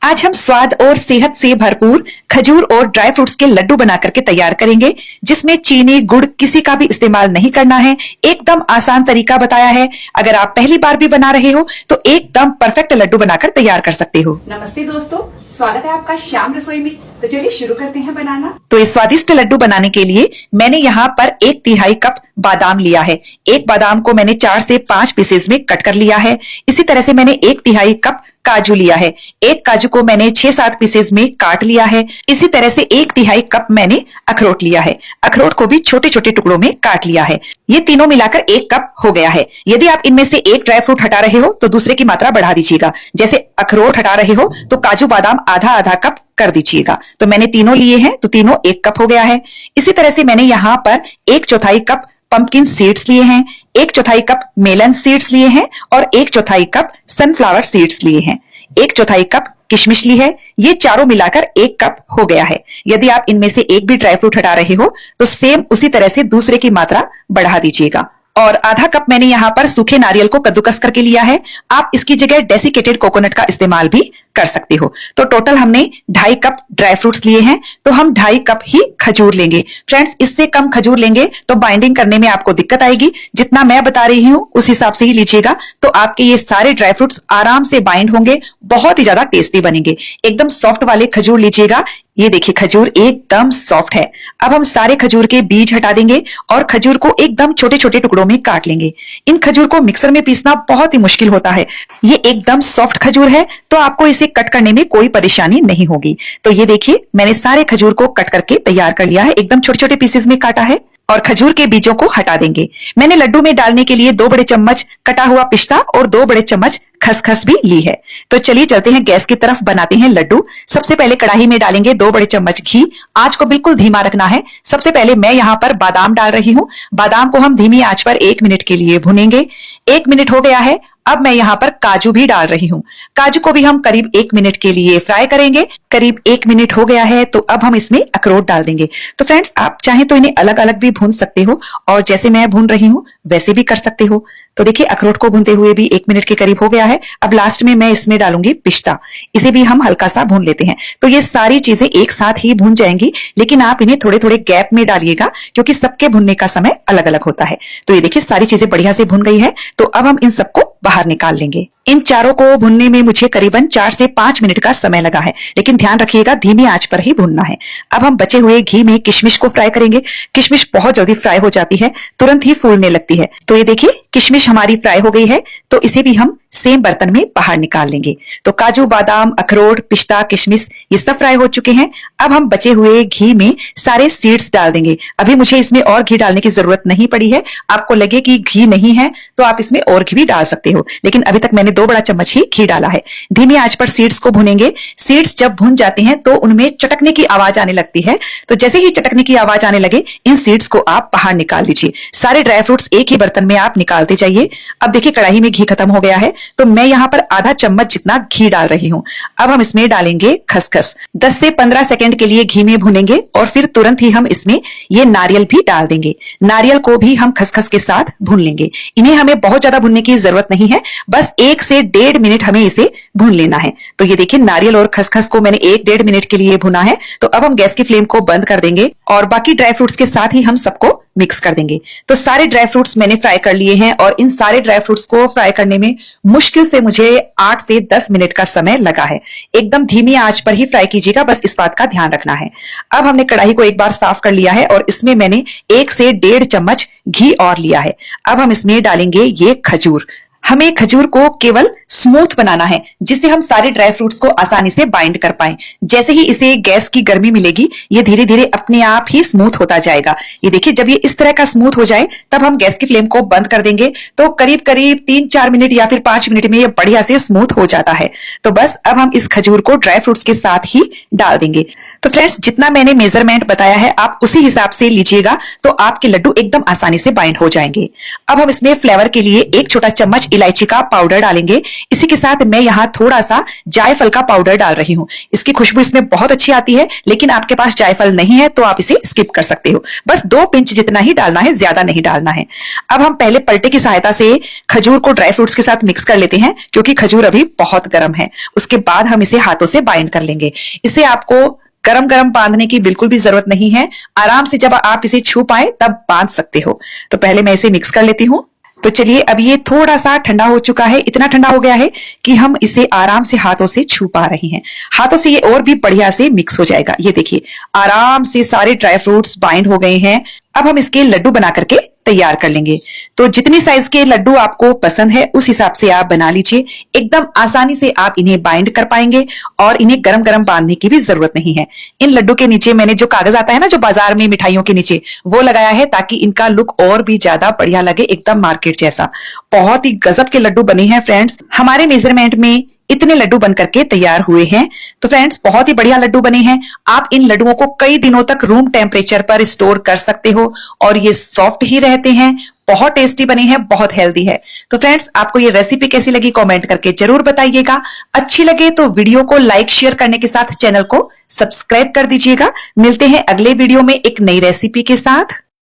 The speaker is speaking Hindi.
आज हम स्वाद और सेहत से भरपूर खजूर और ड्राई फ्रूट्स के लड्डू बना करके तैयार करेंगे, जिसमें चीनी गुड़ किसी का भी इस्तेमाल नहीं करना है। एकदम आसान तरीका बताया है। अगर आप पहली बार भी बना रहे हो तो एकदम परफेक्ट लड्डू बनाकर तैयार कर सकते हो। नमस्ते दोस्तों, स्वागत है आपका श्याम रसोई में। तो चलिए शुरू करते हैं बनाना। तो इस स्वादिष्ट लड्डू बनाने के लिए मैंने यहाँ पर 1/3 कप बादाम लिया है। एक बादाम को मैंने 4 से 5 पीसेस में कट कर लिया है। इसी तरह से मैंने 1/3 कप काजू लिया है। एक काजू को मैंने 6-7 पीसेस में काट लिया है। इसी तरह से 1/3 कप मैंने अखरोट लिया है। अखरोट को भी छोटे छोटे टुकड़ों में काट लिया है। ये तीनों मिलाकर 1 कप हो गया है। यदि आप इनमें से एक ड्राई फ्रूट हटा रहे हो तो दूसरे की मात्रा बढ़ा दीजिएगा। जैसे अखरोट हटा रहे हो तो काजू बादाम आधा आधा कप कर दीजिएगा। तो मैंने तीनों लिए हैं तो तीनों 1 कप हो गया है। इसी तरह से मैंने यहाँ पर 1/4 कप पंपकिन सीड्स लिए हैं, 1/4 कप मेलन सीड्स लिए हैं और 1/4 कप सनफ्लावर सीड्स लिए हैं। 1/4 कप किशमिश ली है। ये चारों मिलाकर 1 कप हो गया है। यदि आप इनमें से एक भी ड्राई फ्रूट हटा रहे हो तो सेम उसी तरह से दूसरे की मात्रा बढ़ा दीजिएगा। और आधा कप मैंने यहाँ पर सूखे नारियल को कद्दूकस करके लिया है। आप इसकी जगह डेसिकेटेड कोकोनट का इस्तेमाल भी कर सकते हो। तो टोटल हमने 2.5 कप ड्राई फ्रूट्स लिए हैं, तो हम 2.5 कप ही खजूर लेंगे। फ्रेंड्स, इससे कम खजूर लेंगे तो बाइंडिंग करने में आपको दिक्कत आएगी। जितना मैं बता रही हूँ उस हिसाब से ही लीजिएगा, तो आपके ये सारे ड्राई फ्रूट्स आराम से बाइंड होंगे, बहुत ही ज्यादा टेस्टी बनेंगे। एकदम सॉफ्ट वाले खजूर लीजिएगा। ये देखिए खजूर एकदम सॉफ्ट है। अब हम सारे खजूर के बीज हटा देंगे और खजूर को एकदम छोटे छोटे टुकड़ों में काट लेंगे। इन खजूर को मिक्सर में पीसना बहुत ही मुश्किल होता है। ये एकदम सॉफ्ट खजूर है तो आपको इसे कट करने में कोई परेशानी नहीं होगी। तो ये देखिए मैंने सारे खजूर को कट करके तैयार कर लिया है। एकदम छोटे छोटे पीसेस में काटा है और खजूर के बीजों को हटा देंगे। मैंने लड्डू में डालने के लिए 2 बड़े चम्मच कटा हुआ पिस्ता और 2 बड़े चम्मच खसखस भी ली है। तो चलिए चलते हैं गैस की तरफ, बनाते हैं लड्डू। सबसे पहले कढ़ाई में डालेंगे 2 बड़े चम्मच घी। आंच को बिल्कुल धीमा रखना है। सबसे पहले मैं यहाँ पर बादाम डाल रही हूँ। बादाम को हम धीमी आंच पर 1 मिनट के लिए भुनेंगे। 1 मिनट हो गया है। अब मैं यहाँ पर काजू भी डाल रही हूँ। काजू को भी हम करीब 1 मिनट के लिए फ्राई करेंगे। करीब 1 मिनट हो गया है तो अब हम इसमें अखरोट डाल देंगे। तो फ्रेंड्स, आप चाहें तो इन्हें अलग अलग भी भून सकते हो और जैसे मैं भून रही हूँ वैसे भी कर सकते हो। तो देखिए अखरोट को भूनते हुए भी 1 मिनट के करीब हो गया है। अब लास्ट में मैं इसमें डालूंगी पिस्ता। इसे भी हम हल्का सा भून लेते हैं। तो ये सारी चीजें एक साथ ही भून जाएंगी, लेकिन आप इन्हें थोड़े थोड़े गैप में डालिएगा क्योंकि सबके भुनने का समय अलग अलग होता है। तो ये देखिए सारी चीजें बढ़िया से भुन गई है। तो अब हम इन सबको बाहर निकाल लेंगे। इन चारों को भुनने में मुझे करीबन 4 से 5 मिनट का समय लगा है, लेकिन ध्यान रखिएगा धीमी आंच पर ही भुनना है। अब हम बचे हुए घी में किशमिश को फ्राई करेंगे। किशमिश बहुत जल्दी फ्राई हो जाती है, तुरंत ही फूलने लगती है। तो ये देखिए किशमिश हमारी फ्राई हो गई है, तो इसे भी हम सेम बर्तन में बाहर निकाल लेंगे। तो काजू बादाम अखरोट पिस्ता किशमिश ये सब फ्राई हो चुके हैं। अब हम बचे हुए घी में सारे सीड्स डाल देंगे। अभी मुझे इसमें और घी डालने की जरूरत नहीं पड़ी है। आपको लगे कि घी नहीं है तो आप इसमें और घी भी डाल सकते हो, लेकिन अभी तक मैंने 2 बड़ा चम्मच ही घी डाला है। धीमी आंच पर सीड्स को भुनेंगे। सीड्स जब भुन जाते हैं तो उनमें चटकने की आवाज आने लगती है। तो जैसे ही चटकने की आवाज आने लगे इन सीड्स को आप बाहर निकाल लीजिए। सारे ड्राई फ्रूट्स एक ही बर्तन में आप निकालते जाइए। अब देखिए कढ़ाई में घी खत्म हो गया है, तो मैं यहाँ पर आधा चम्मच जितना घी डाल रही हूँ। अब हम इसमें डालेंगे खसखस। 10 से 15 सेकंड के लिए घी में भुनेंगे और फिर तुरंत ही हम इसमें ये नारियल भी डाल देंगे। नारियल को भी हम खसखस के साथ भून लेंगे। इन्हें हमें बहुत ज्यादा भुनने की जरूरत नहीं है, बस 1 से 1.5 मिनट हमें इसे भून लेना है। तो ये देखिए नारियल और खसखस को मैंने 1-1.5 मिनट के लिए भुना है। तो अब हम गैस की फ्लेम को बंद कर देंगे और बाकी ड्राई फ्रूट्स के साथ ही हम सबको मिक्स कर देंगे। तो सारे ड्राई फ्रूट्स मैंने फ्राई कर लिए हैं और इन सारे ड्राई फ्रूट्स को फ्राई करने में मुश्किल से मुझे 8 से 10 मिनट का समय लगा है। एकदम धीमी आंच पर ही फ्राई कीजिएगा, बस इस बात का ध्यान रखना है। अब हमने कढ़ाई को एक बार साफ कर लिया है और इसमें मैंने 1 से 1.5 चम्मच घी और लिया है। अब हम इसमें डालेंगे ये खजूर। हमें खजूर को केवल स्मूथ बनाना है, जिससे हम सारे ड्राई फ्रूट्स को आसानी से बाइंड कर पाएं। जैसे ही इसे गैस की गर्मी मिलेगी ये धीरे धीरे अपने आप ही स्मूथ होता जाएगा। ये देखिए जब ये इस तरह का स्मूथ हो जाए तब हम गैस की फ्लेम को बंद कर देंगे। तो करीब करीब 3-4 मिनट या फिर 5 मिनट में ये बढ़िया से स्मूथ हो जाता है। तो बस अब हम इस खजूर को ड्राई फ्रूट्स के साथ ही डाल देंगे। तो फ्रेंड्स, जितना मैंने मेजरमेंट बताया है आप उसी हिसाब से लीजिएगा, तो आपके लड्डू एकदम आसानी से बाइंड हो जाएंगे। अब हम इसमें फ्लेवर के लिए 1 छोटा चम्मच इलायची का पाउडर डालेंगे। इसी के साथ मैं यहाँ थोड़ा सा जायफल का पाउडर डाल रही हूँ। इसकी खुशबू इसमें बहुत अच्छी आती है, लेकिन आपके पास जायफल नहीं है तो आप इसे स्किप कर सकते हो। बस 2 पिंच जितना ही डालना है, ज्यादा नहीं डालना है। अब हम पहले पलटे की सहायता से खजूर को ड्राई फ्रूट्स के साथ मिक्स कर लेते हैं, क्योंकि खजूर अभी बहुत गर्म है। उसके बाद हम इसे हाथों से बाइंड कर लेंगे। इसे आपको गरम गरम बांधने की बिल्कुल भी जरूरत नहीं है। आराम से जब आप इसे छू पाए तब बांध सकते हो। तो पहले मैं इसे मिक्स कर लेती हूँ। तो चलिए, अब ये थोड़ा सा ठंडा हो चुका है। इतना ठंडा हो गया है कि हम इसे आराम से हाथों से छू पा रहे हैं। हाथों से ये और भी बढ़िया से मिक्स हो जाएगा। ये देखिए, आराम से सारे ड्राई फ्रूट्स बाइंड हो गए हैं। अब हम इसके लड्डू बना करके तैयार कर लेंगे। तो जितनी साइज के लड्डू आपको पसंद है उस हिसाब से आप बना लीजिए। एकदम आसानी से आप इन्हें बाइंड कर पाएंगे और इन्हें गरम गरम बांधने की भी जरूरत नहीं है। इन लड्डू के नीचे मैंने जो कागज आता है ना, जो बाजार में मिठाइयों के नीचे, वो लगाया है ताकि इनका लुक और भी ज्यादा बढ़िया लगे, एकदम मार्केट जैसा। बहुत ही गजब के लड्डू बने हैं फ्रेंड्स। हमारे मेजरमेंट में इतने लड्डू बन करके तैयार हुए हैं। तो फ्रेंड्स, बहुत ही बढ़िया लड्डू बने हैं। आप इन लड्डुओं को कई दिनों तक रूम टेम्परेचर पर स्टोर कर सकते हो और ये सॉफ्ट ही रहते हैं। बहुत टेस्टी बने हैं, बहुत हेल्दी है। तो फ्रेंड्स, आपको ये रेसिपी कैसी लगी कमेंट करके जरूर बताइएगा। अच्छी लगे तो वीडियो को लाइक शेयर करने के साथ चैनल को सब्सक्राइब कर दीजिएगा। मिलते हैं अगले वीडियो में एक नई रेसिपी के साथ।